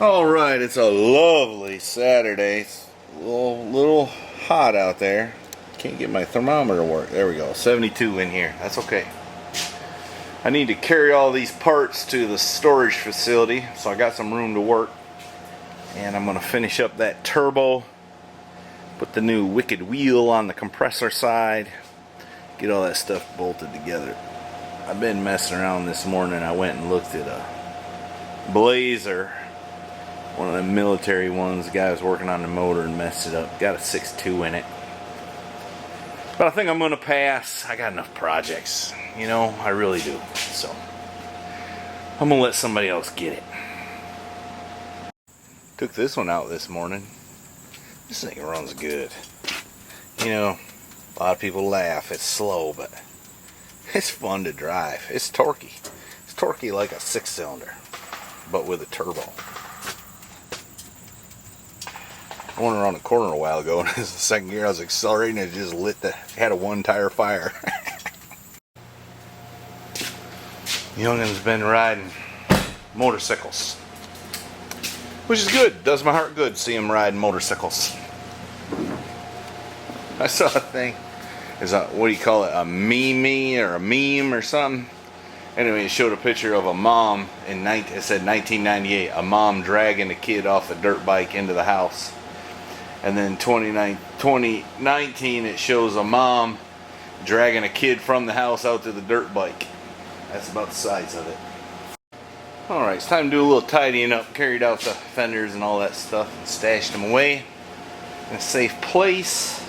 Alright, it's a lovely Saturday. It's a little hot out there. Can't get my thermometer to work. There we go. 72 in here. That's okay. I need to carry all these parts to the storage facility, so I got some room to work. And I'm going to finish up that turbo. Put the new Wicked wheel on the compressor side. Get all that stuff bolted together. I've been messing around this morning. I went and looked at a Blazer. One of the military ones. The guy was working on the motor and messed it up. Got a 6.2 in it. But I think I'm going to pass. I got enough projects. You know, I really do. So, I'm going to let somebody else get it. Took this one out this morning. This thing runs good. You know, a lot of people laugh. It's slow, but it's fun to drive. It's torquey. It's torquey like a 6-cylinder, but with a turbo. I went around the corner a while ago, and this is the second gear I was accelerating, and it just had a one-tire fire. Youngin's been riding motorcycles, which is good. Does my heart good to see him riding motorcycles. I saw a thing. Is a, what do you call it? A meme or a meme or something? Anyway, it showed a picture of a mom it said 1998. A mom dragging a kid off a dirt bike into the house. And then 2019, it shows a mom dragging a kid from the house out to the dirt bike. That's about the size of it. Alright, it's time to do a little tidying up. Carried out the fenders and all that stuff and stashed them away in a safe place.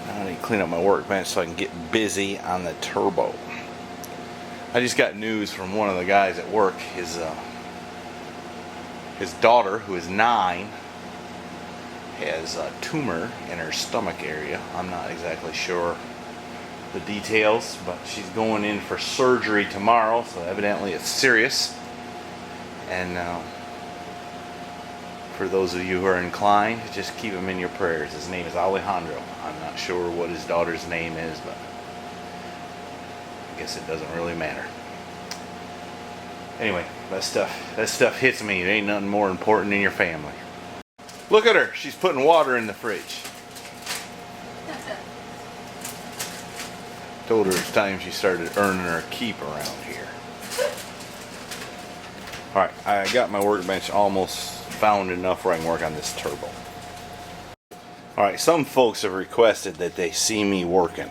Now I need to clean up my workbench so I can get busy on the turbo. I just got news from one of the guys at work. His daughter, who is 9, has a tumor in her stomach area. I'm not exactly sure the details, but she's going in for surgery tomorrow, so evidently it's serious. And for those of you who are inclined, just keep him in your prayers. His name is Alejandro. I'm not sure what his daughter's name is, but I guess it doesn't really matter. Anyway, that stuff hits me. It ain't nothing more important than your family. Look at her. She's putting water in the fridge. Told her it's time she started earning her keep around here. Alright, I got my workbench almost found enough where I can work on this turbo. Alright, some folks have requested that they see me working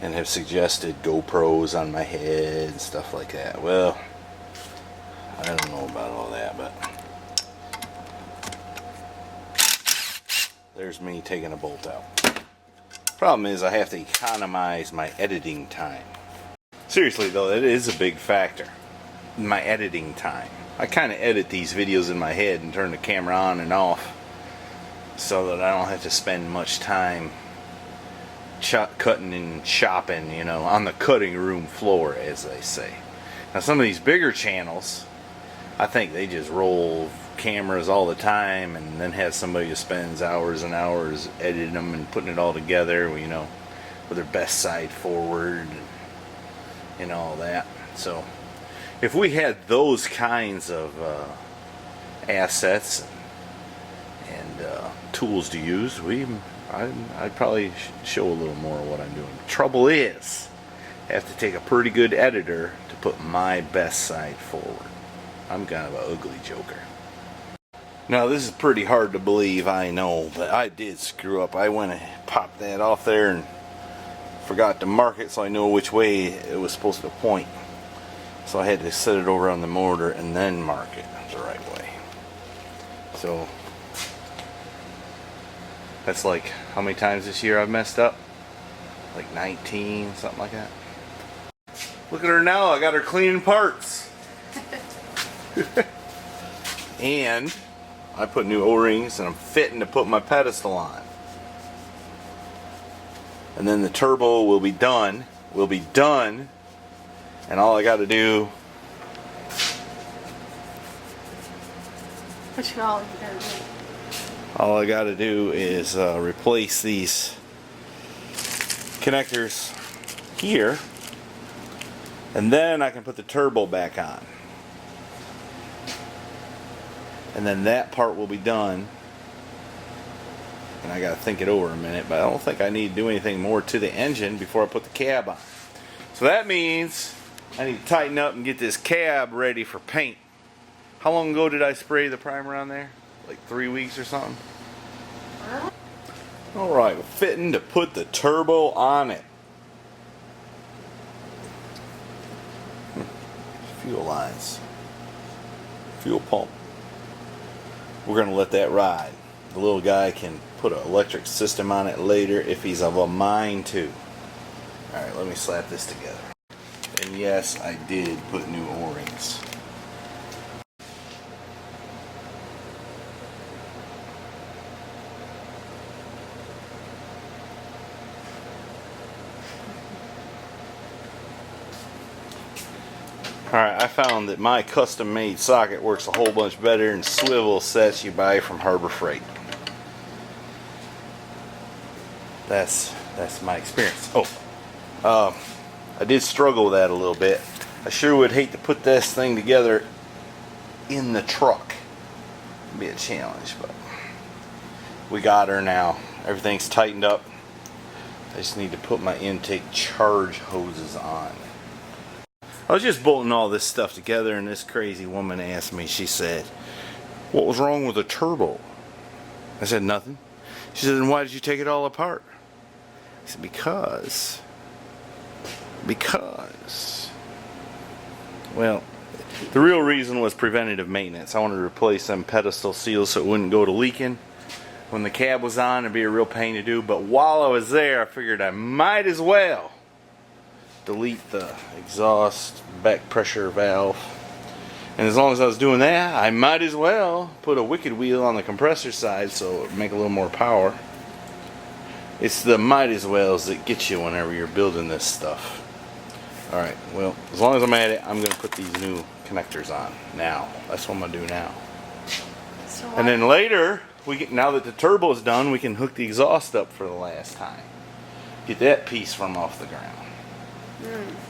and have suggested GoPros on my head and stuff like that. Well, I don't know about all that, but there's me taking a bolt out. Problem is, I have to economize my editing time. Seriously though, it is a big factor. My editing time. I kind of edit these videos in my head and turn the camera on and off so that I don't have to spend much time cutting and chopping, you know, on the cutting room floor, as they say. Now some of these bigger channels, I think they just roll cameras all the time and then have somebody who spends hours and hours editing them and putting it all together, you know, with their best side forward and all that. So if we had those kinds of assets and tools to use, I'd probably show a little more of what I'm doing. Trouble is, I have to take a pretty good editor to put my best side forward. I'm kind of an ugly joker. Now this is pretty hard to believe, I know, but I did screw up. I went and popped that off there and forgot to mark it so I know which way it was supposed to point. So I had to set it over on the motor and then mark it the right way. So that's like how many times this year I've messed up? Like 19, something like that. Look at her now, I got her cleaning parts. And I put new O-rings and I'm fitting to put my pedestal on. And then the turbo will be done. And all I got to do... What you all gonna do? All I got to do is replace these connectors here. And then I can put the turbo back on. and then that part will be done. And I gotta think it over a minute, but I don't think I need to do anything more to the engine before I put the cab on. So that means I need to tighten up and get this cab ready for paint. How long ago did I spray the primer on there? Like 3 weeks or something? Alright, fitting to put the turbo on it. Fuel lines. Fuel pump. We're going to let that ride. The little guy can put an electric system on it later if he's of a mind to. Alright, let me slap this together. And yes, I did put new O-rings. Alright, I found that my custom made socket works a whole bunch better than swivel sets you buy from Harbor Freight. That's my experience. I did struggle with that a little bit. I sure would hate to put this thing together in the truck. It'd be a challenge, but we got her now. Everything's tightened up. I just need to put my intake charge hoses on. I was just bolting all this stuff together, and this crazy woman asked me, she said, "What was wrong with the turbo?" I said, "Nothing." She said, "Then why did you take it all apart?" I said, Because, well, the real reason was preventative maintenance. I wanted to replace some pedestal seals so it wouldn't go to leaking. When the cab was on, it'd be a real pain to do, but while I was there, I figured I might as well delete the exhaust back pressure valve. And as long as I was doing that, I might as well put a wicked wheel on the compressor side so it would make a little more power. It's the might as wells that get you whenever you're building this stuff. Alright, well, as long as I'm at it, I'm going to put these new connectors on now. That's what I'm going to do now. So and then later, now that the turbo's done, we can hook the exhaust up for the last time. Get that piece from off the ground.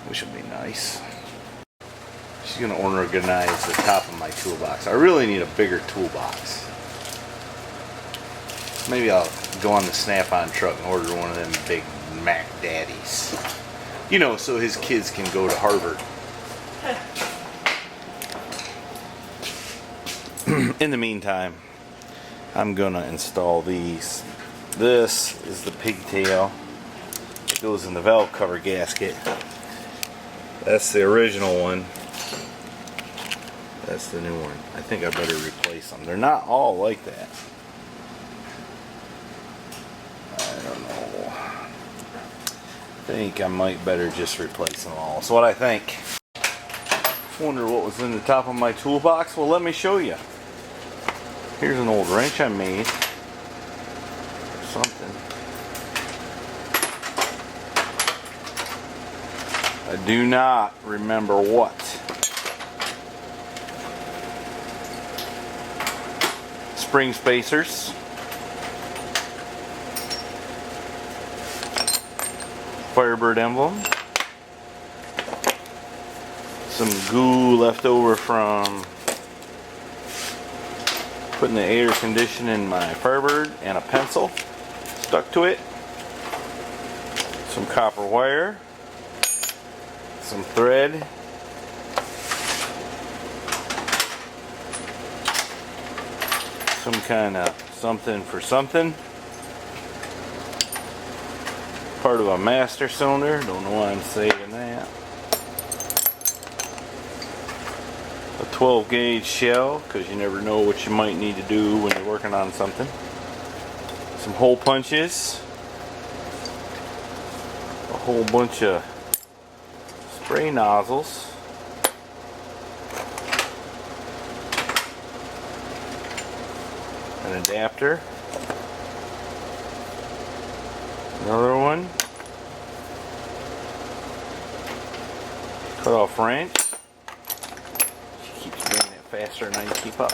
Which will be nice. She's going to organize the top of my toolbox. I really need a bigger toolbox. Maybe I'll go on the Snap-on truck and order one of them big Mac Daddies. You know, so his kids can go to Harvard. In the meantime, I'm going to install these. This is the pigtail. It goes in the valve cover gasket. That's the original one. That's the new one. I think I better replace them. They're not all like that. I don't know. I think I might better just replace them all. So what I think. Wonder what was in the top of my toolbox. Well, let me show you. Here's an old wrench I made. Something. I do not remember what. Spring spacers. Firebird emblem. Some goo left over from putting the air conditioner in my Firebird, and a pencil stuck to it. Some copper wire. Some thread. Some kind of something for something. Part of a master cylinder. Don't know why I'm saving that. A 12 gauge shell, because you never know what you might need to do when you're working on something. Some hole punches. A whole bunch of spray nozzles. An adapter. Another one. Cut off wrench. She keeps doing it faster than I can keep up.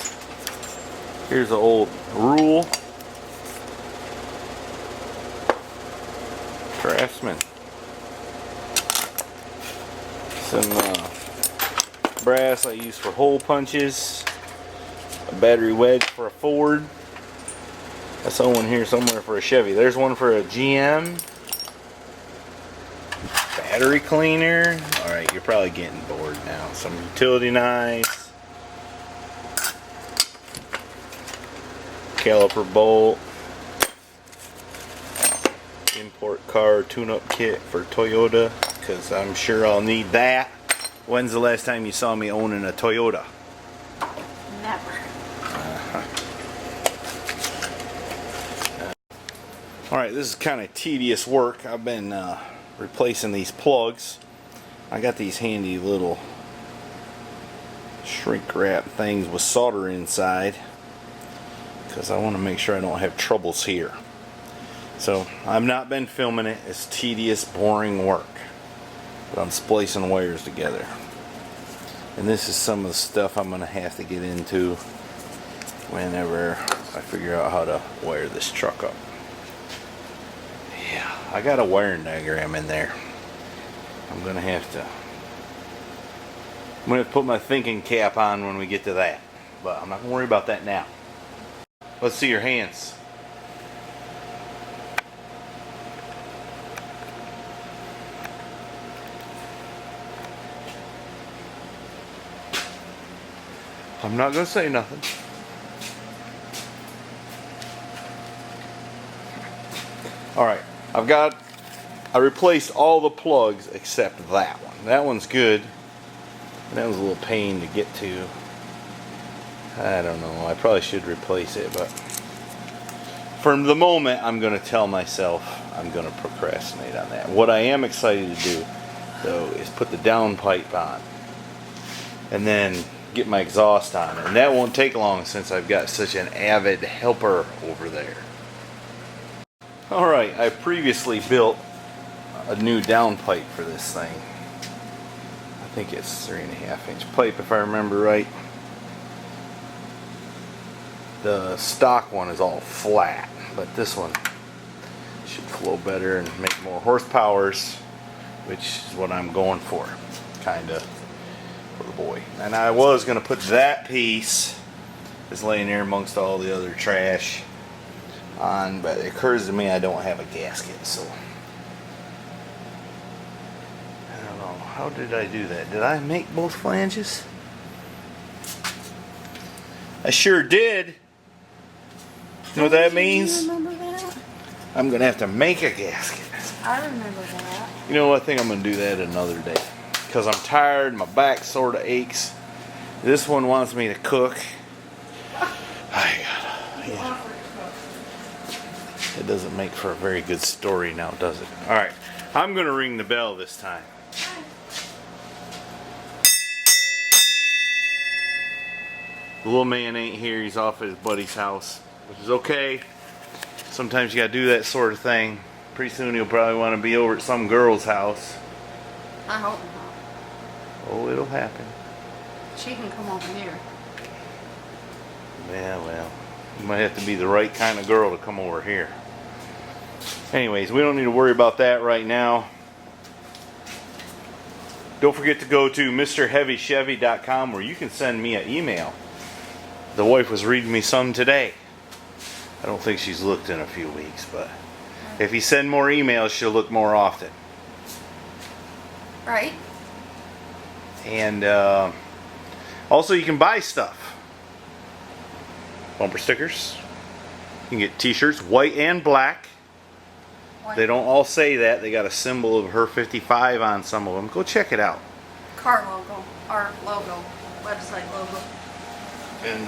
Here's an old rule. Craftsman. Some brass I use for hole punches. A battery wedge for a Ford. I saw one here somewhere for a Chevy. There's one for a GM. Battery cleaner. Alright, you're probably getting bored now. Some utility knives. Caliper bolt. Import car tune-up kit for Toyota, because I'm sure I'll need that. When's the last time you saw me owning a Toyota? Never. Alright, this is kind of tedious work. I've been replacing these plugs. I got these handy little shrink wrap things with solder inside, because I want to make sure I don't have troubles here. So I've not been filming it. It's tedious, boring work, but I'm splicing wires together. And this is some of the stuff I'm going to have to get into whenever I figure out how to wire this truck up. Yeah, I got a wiring diagram in there. I'm going to put my thinking cap on when we get to that. But I'm not going to worry about that now. Let's see your hands. I'm not going to say nothing. Alright, I replaced all the plugs except that one. That one's good. That was a little pain to get to. I don't know, I probably should replace it, but for the moment I'm going to tell myself I'm going to procrastinate on that. What I am excited to do, though, is put the downpipe on. And then get my exhaust on, and that won't take long since I've got such an avid helper over there. Alright, I previously built a new downpipe for this thing. I think it's 3.5 inch pipe if I remember right. The stock one is all flat, but this one should flow better and make more horsepowers, which is what I'm going for, kinda. For the boy. And I was going to put that piece that's laying there amongst all the other trash on, but it occurs to me I don't have a gasket, so I don't know. How did I do that? Did I make both flanges? I sure did. You know what that means? Remember that? I'm going to have to make a gasket. I remember that. You know what? I think I'm going to do that another day. Because I'm tired, my back sort of aches. This one wants me to cook. Yeah. It doesn't make for a very good story now, does it? Alright, I'm going to ring the bell this time. The little man ain't here, he's off at his buddy's house, which is okay. Sometimes you gotta do that sort of thing. Pretty soon he'll probably want to be over at some girl's house. I hope not. Oh, it'll happen. She can come over here. Yeah, well, you might have to be the right kind of girl to come over here. Anyways, we don't need to worry about that right now. Don't forget to go to MrHeavyChevy.com where you can send me an email. The wife was reading me some today. I don't think she's looked in a few weeks, but if you send more emails, she'll look more often. Right? And also you can buy stuff. Bumper stickers. You can get t-shirts, white and black. White. They don't all say that. They got a symbol of her 55 on some of them. Go check it out. Car logo. Our logo. Website logo. And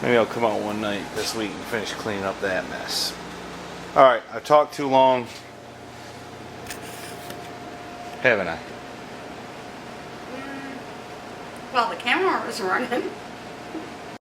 maybe I'll come out one night this week and finish cleaning up that mess. Alright, I've talked too long. Haven't I? Well, the camera was running.